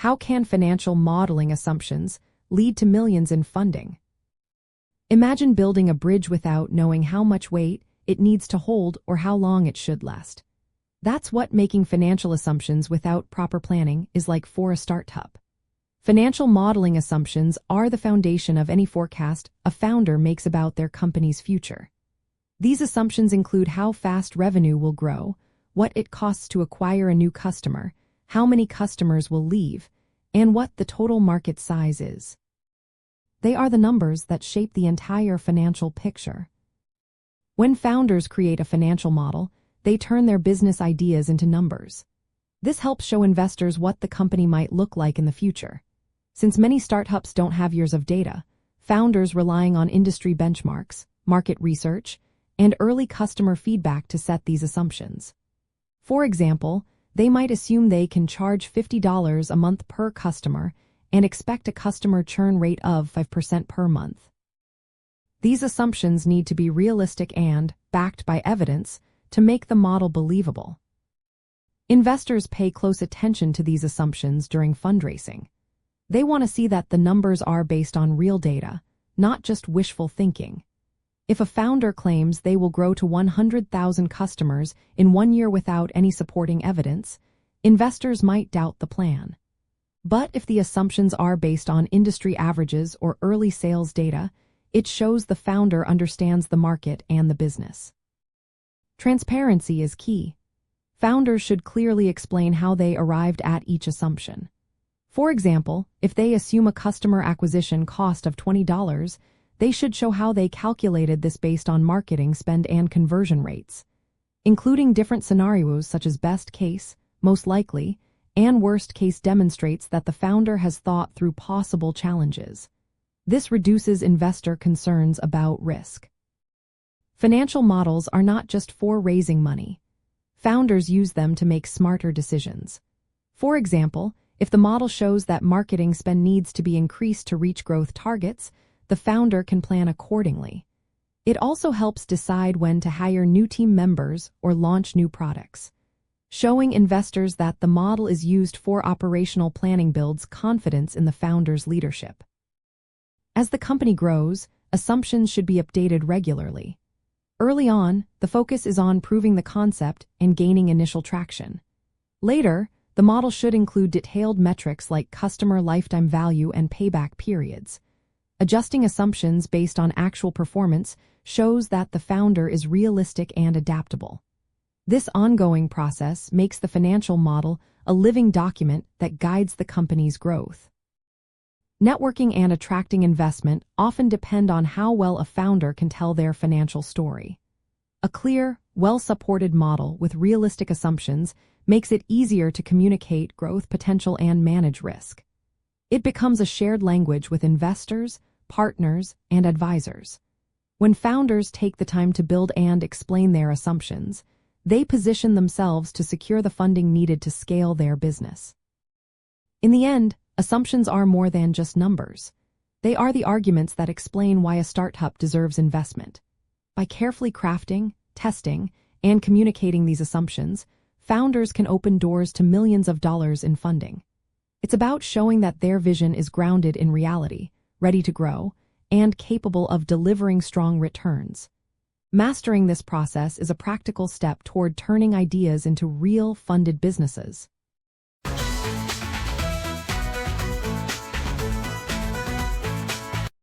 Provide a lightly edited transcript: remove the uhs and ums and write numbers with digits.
How can financial modeling assumptions lead to millions in funding? Imagine building a bridge without knowing how much weight it needs to hold or how long it should last. That's what making financial assumptions without proper planning is like for a startup. Financial modeling assumptions are the foundation of any forecast a founder makes about their company's future. These assumptions include how fast revenue will grow, what it costs to acquire a new customer, how many customers will leave, and what the total market size is. They are the numbers that shape the entire financial picture. When founders create a financial model, they turn their business ideas into numbers. This helps show investors what the company might look like in the future. Since many startups don't have years of data, founders relying on industry benchmarks, market research, and early customer feedback to set these assumptions. For example, they might assume they can charge $50 a month per customer and expect a customer churn rate of 5% per month. These assumptions need to be realistic and backed by evidence to make the model believable. Investors pay close attention to these assumptions during fundraising. They want to see that the numbers are based on real data, not just wishful thinking. If a founder claims they will grow to 100,000 customers in 1 year without any supporting evidence, investors might doubt the plan. But if the assumptions are based on industry averages or early sales data, it shows the founder understands the market and the business. Transparency is key. Founders should clearly explain how they arrived at each assumption. For example, if they assume a customer acquisition cost of $20, they should show how they calculated this based on marketing spend and conversion rates, including different scenarios such as best case, most likely, and worst case demonstrates that the founder has thought through possible challenges. This reduces investor concerns about risk. Financial models are not just for raising money. Founders use them to make smarter decisions. For example, if the model shows that marketing spend needs to be increased to reach growth targets, the founder can plan accordingly. It also helps decide when to hire new team members or launch new products. Showing investors that the model is used for operational planning builds confidence in the founder's leadership. As the company grows, assumptions should be updated regularly. Early on, the focus is on proving the concept and gaining initial traction. Later, the model should include detailed metrics like customer lifetime value and payback periods. Adjusting assumptions based on actual performance shows that the founder is realistic and adaptable. This ongoing process makes the financial model a living document that guides the company's growth. Networking and attracting investment often depend on how well a founder can tell their financial story. A clear, well-supported model with realistic assumptions makes it easier to communicate growth potential and manage risk. It becomes a shared language with investors, partners, and advisors. When founders take the time to build and explain their assumptions, they position themselves to secure the funding needed to scale their business. In the end, assumptions are more than just numbers. They are the arguments that explain why a startup deserves investment. By carefully crafting, testing, and communicating these assumptions, founders can open doors to millions of dollars in funding. It's about showing that their vision is grounded in reality, ready to grow, and capable of delivering strong returns. Mastering this process is a practical step toward turning ideas into real funded businesses.